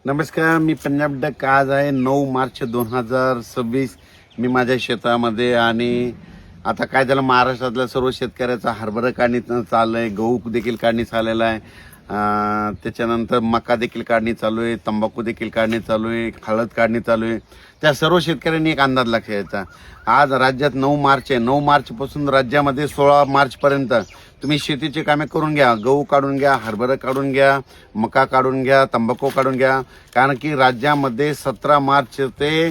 नमस्कार, मी पंजाब डक. आज आहे 9 मार्च 2026. मी माझ्या शेतामध्ये आणि आता काय झालं, महाराष्ट्रातल्या सर्व शेतकऱ्याचा हरभरा काढणी चालू आहे, गहू देखील काढणी चाललेला आहे, त्याच्यानंतर मका देखील काढणी चालू आहे, तंबाखू देखील काढणी चालू आहे, हळद काढणी चालू आहे. त्या सर्व शेतकऱ्यांनी एक अंदाज लक्षात घ्यायचा. आज राज्यात 9 मार्च आहे. 9 मार्चपासून राज्यामध्ये 16 मार्चपर्यंत तुम्ही शेतीची कामे करून घ्या. गहू काढून घ्या, हरभरा काढून घ्या, मका काढून घ्या, तंबाखू काढून घ्या. कारण की राज्यामध्ये 17 मार्च ते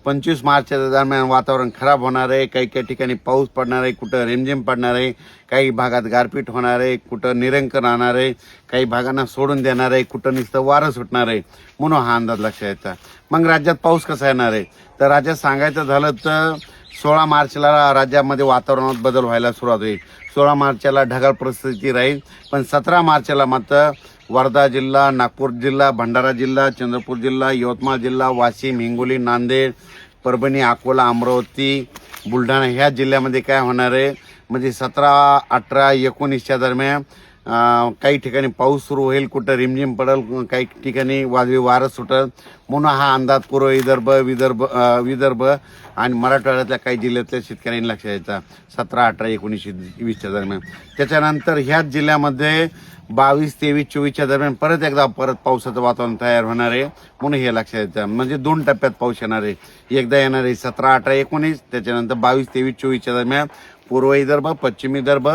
25 मार्चच्या दरम्यान वातावरण खराब होणार आहे. काही काही ठिकाणी पाऊस पडणार आहे, कुठं रिमझिम पडणार आहे, काही भागात गारपीट होणार आहे, कुठं निरंक राहणार आहे, काही भागांना सोडून देणार आहे, कुठं नुसतं वारं सुटणार आहे. म्हणून हा अंदाज लक्षात येतात. मग राज्यात पाऊस कसा येणार आहे, तर राज्यात सांगायचं झालं तर 16 मार्चला राज्यामध्ये वातावरणात बदल व्हायला सुरुवात होईल. 16 मार्चला ढगाळ परिस्थिती राहील, पण 17 मार्चला मात्र वर्धा जिल्हा, नागपूर जिल्हा, भंडारा जिल्हा, चंद्रपूर जिल्हा, यवतमाळ जिल्हा, वाशिम, हिंगोली, नांदेड, परभणी, अकोला, अमरावती, बुलढाणा ह्या जिल्ह्यामध्ये काय होणार आहे, म्हणजे 17, 18, 19च्या दरम्यान काही ठिकाणी पाऊस सुरू होईल, कुठं रिमझिम पडेल, काही ठिकाणी वादळी वारं सुटेल. म्हणून हा अंदाज पूर्व विदर्भ आणि मराठवाड्यातल्या काही जिल्ह्यातल्या शेतकऱ्यांनी लक्षात द्यायचा. 17, 18, 19, 20च्या दरम्यान. त्याच्यानंतर ह्याच जिल्ह्यामध्ये 22, 23, 24च्या दरम्यान परत पावसाचं वातावरण तयार होणार आहे. म्हणून हे लक्षात येतं. म्हणजे 2 टप्प्यात पाऊस येणार आहे. एकदा येणार आहे 17, 18, 19, त्याच्यानंतर 22, 23, 24च्या दरम्यान पूर्व विदर्भ, पश्चिम विदर्भ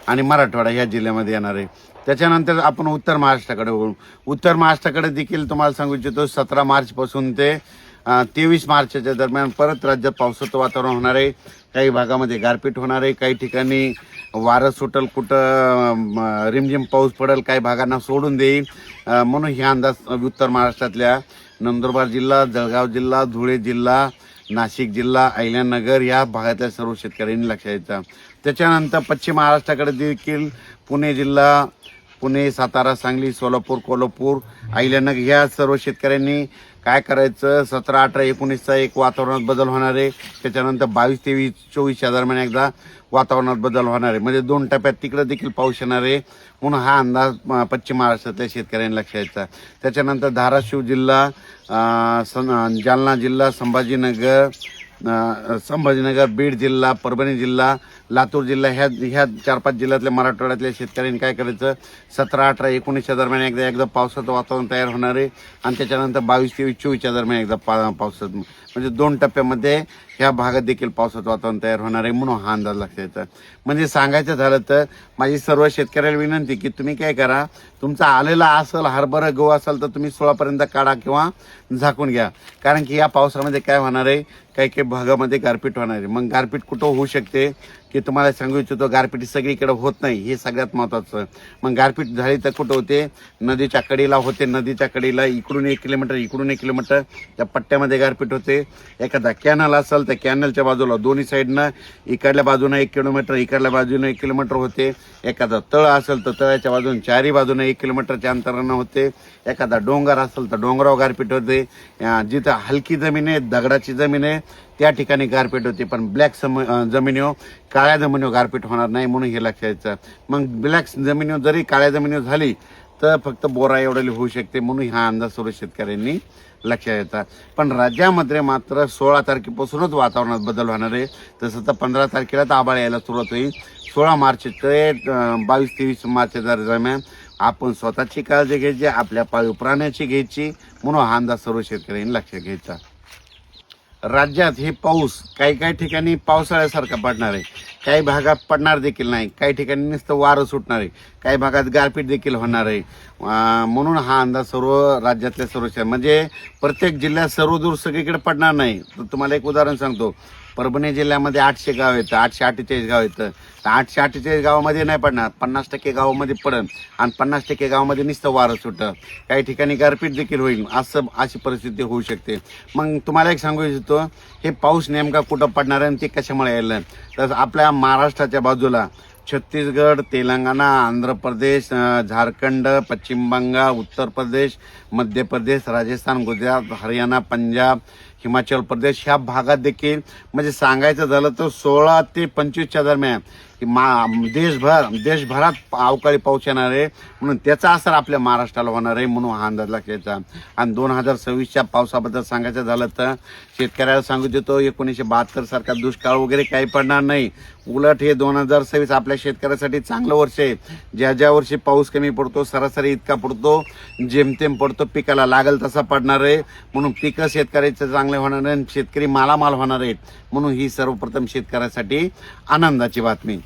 आणि मराठवाडा ह्या जिल्ह्यामध्ये येणार आहे. त्याच्यानंतर आपण उत्तर महाराष्ट्राकडे बघू. उत्तर महाराष्ट्राकडे देखील तुम्हाला सांगू इच्छितो 17 मार्चपासून ते 23 मार्चच्या दरम्यान परत राज्यात पावसाचं वातावरण होणार आहे. काही भागामध्ये गारपीट होणार आहे, काही ठिकाणी वारं सुटल, कुठं रिमझिम पाऊस पडेल, काही भागांना सोडून देईल. म्हणून हे अंदाज उत्तर महाराष्ट्रातल्या नंदुरबार जिल्हा, जळगाव जिल्हा, धुळे जिल्हा, नाशिक जिल्हा, अहिल्यानगर या भागातल्या सर्व शेतकऱ्यांनी लक्षात द्यायचा. त्याच्यानंतर पश्चिम महाराष्ट्राकडे देखील पुणे जिल्हा, पुणे, सातारा, सांगली, सोलापूर, कोल्हापूर, अहिल्यानगर ह्या सर्व शेतकऱ्यांनी काय करायचं, 17, 18, 19चा एक वातावरणात बदल होणार आहे. त्याच्यानंतर 22, 23, 24च्या दरम्यान एकदा वातावरणात बदल होणार आहे. म्हणजे 2 टप्प्यात तिकडे देखील पाऊस येणार आहे. म्हणून हा अंदाज पश्चिम महाराष्ट्रातल्या शेतकऱ्यांनी लक्षात द्यायचा. त्याच्यानंतर धाराशिव जिल्हा, जालना जिल्हा, संभाजीनगर, बीड जिल्हा, परभणी जिल्हा, लातूर जिल्हा ह्या 4-5 जिल्ह्यातल्या मराठवाड्यातल्या शेतकऱ्यांनी काय करायचं, 17, 18, 19च्या दरम्यान एकदा पावसाचं वातावरण तयार होणार आहे. आणि त्याच्यानंतर 22, 23, 24च्या दरम्यान एकदा पावसाचं, म्हणजे 2 टप्प्यामध्ये ह्या भागात देखील पावसाचं वातावरण तयार होणार आहे. म्हणून हा अंदाज लक्षात येतं. म्हणजे सांगायचं झालं तर माझी सर्व शेतकऱ्याला विनंती की तुम्ही काय करा, तुमचा आलेला असेल हरभरा गहू असेल तर तुम्ही 16पर्यंत काढा किंवा झाकून घ्या. कारण की या पावसामध्ये काय होणार आहे, काही काही भागामध्ये गारपीट होणार आहे. मग गारपीट कुठं होऊ शकते की तुम्हाला सांगू इच्छितो, गारपीट सगळीकडे होत नाही, हे सगळ्यात महत्त्वाचं. मग गारपीट झाली तर कुठं होते, नदीच्या कडेला होते. नदीच्या कडेला इकडून 1 किलोमीटर, इकडून 1 किलोमीटर त्या पट्ट्यामध्ये गारपीट होते. एखादा कॅनल असेल तर कॅनलच्या बाजूला दोन्ही साईडनं इकडल्या बाजूनं 1 किलोमीटर, इकडल्या बाजूनं 1 किलोमीटर होते. एखादा तळ असेल तर तळ्याच्या बाजून 4ही बाजूनं 1 किलोमीटरच्या अंतरानं होते. एखादा डोंगर असेल तर डोंगरावर गारपीट होते. जिथं हलकी जमीन आहे, दगडाची जमीन आहे, त्या ठिकाणी गारपीट होते. पण ब्लॅक जमिनीवर, काळ्या जमिनीवर गारपीट होणार नाही. म्हणून हे लक्षात द्यायचं. मग ब्लॅक जमिनीवर जरी काळ्या जमिनीवर झाली तर फक्त बोरा एवढी होऊ शकते. म्हणून हा अंदाज सर्व शेतकऱ्यांनी लक्षात द्यायचा. पण राज्यामध्ये मात्र 16 तारखेपासूनच वातावरणात बदल होणार आहे. तसं तर 15 तारखेला तर आभाळ यायला सुरुवात होईल. 16 मार्च ते 22-23 मार्चच्या दरम्यान आपण स्वतःची काळजी घ्यायची, आपल्या पाळीव प्राण्याची घ्यायची. म्हणून हा अंदाज सर्व शेतकऱ्यांनी लक्षात घ्यायचा. राज्यात हे पाऊस काही काही ठिकाणी पावसाळ्यासारखा पडणार आहे, काही भागात पडणार देखील नाही, काही ठिकाणी नुसतं वारं सुटणार आहे, काही भागात गारपीट देखील होणार आहे. म्हणून हा अंदाज सर्व राज्यातल्या सर्व म्हणजे प्रत्येक जिल्ह्यात सर्वदूर सगळीकडे पडणार नाही. तर तुम्हाला एक उदाहरण सांगतो. परभणी जिल्ह्यामध्ये 800 गाव येतं, 848 गाव येतं. तर 848 गावामध्ये नाही पडणार, 50% गावामध्ये पडेल आणि 50% गावामध्ये नुसतं वारं सुटतं. काही ठिकाणी गारपीट देखील होईल. अशी परिस्थिती होऊ शकते. मग तुम्हाला एक सांगू इच्छितो, हे पाऊस नेमका कुठं पडणार आहे आणि ते कशामुळे यायला, तर आपल्या महाराष्ट्राच्या बाजूला छत्तीसगड, तेलंगणा, आंध्र प्रदेश, झारखंड, पश्चिम बंगाल, उत्तर प्रदेश, मध्य प्रदेश, राजस्थान, गुजरात, हरियाणा, पंजाब, हिमाचल प्रदेश ह्या भागात देखील, म्हणजे सांगायचं झालं तर 16 ते 25च्या दरम्यान की देशभरात अवकाळी पाऊस येणार आहे, म्हणून त्याचा असर आपल्या महाराष्ट्राला होणार आहे, म्हणून हा अंदाज लक्षात घ्यायचा. आणि 2026च्या पावसाबद्दल सांगायचं झालं तर शेतकऱ्याला सांगू देतो 1972 सारखा दुष्काळ वगैरे काही पडणार नाही. उलट हे 2026 आपल्या शेतकऱ्यासाठी चांगलं वर्ष आहे. ज्या वर्षी पाऊस कमी पडतो, सरासरी इतका पडतो, जेमतेम पडतो, पिकाला लागल तसा पडणार आहे, म्हणून पिकं शेतकऱ्याचं चांगले होणार आहे, शेतकरी मालामाल होणार आहेत, म्हणून ही सर्वप्रथम शेतकऱ्यासाठी आनंदाची बातमी.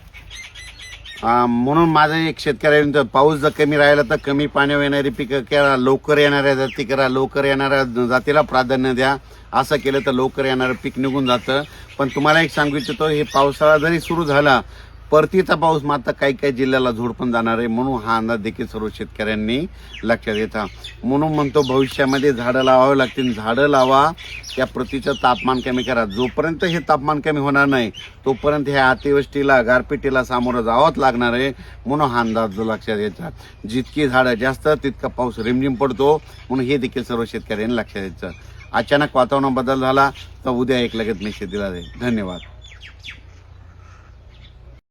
म्हणून माझं एक शेतकऱ्यांचं, पाऊस जर कमी राहिला तर कमी पाण्यावर येणारी पिकं करा, लवकर येणाऱ्या जाती करा, लवकर येणाऱ्या जातीला प्राधान्य द्या. असं केलं तर लवकर येणारं पीक निघून जातं. पण तुम्हाला एक सांगू इच्छितो, हे पावसाळा जरी सुरू झाला, परतीचा पाऊस मात्र काही काही जिल्ह्याला झोड पण जाणार आहे, म्हणून हा अंदाज देखील सर्व शेतकऱ्यांनी लक्षात घेता. म्हणून म्हणतो भविष्यामध्ये झाडं लावावी लागतील, झाडं लावा, त्या प्रतीचं तापमान कमी करा. जोपर्यंत हे तापमान कमी होणार नाही तोपर्यंत ह्या अतिवृष्टीला, गारपिटीला सामोरं जावंच लागणार आहे, म्हणून हा अंदाज लक्षात घ्यायचा. जितकी झाडं जास्त तितका पाऊस रिमझिम पडतो, म्हणून हे देखील सर्व शेतकऱ्यांनी लक्षात घ्यायचं. अचानक वातावरण बदल झाला तर उद्या एक लगेच मेसेज दिला जाईल. धन्यवाद.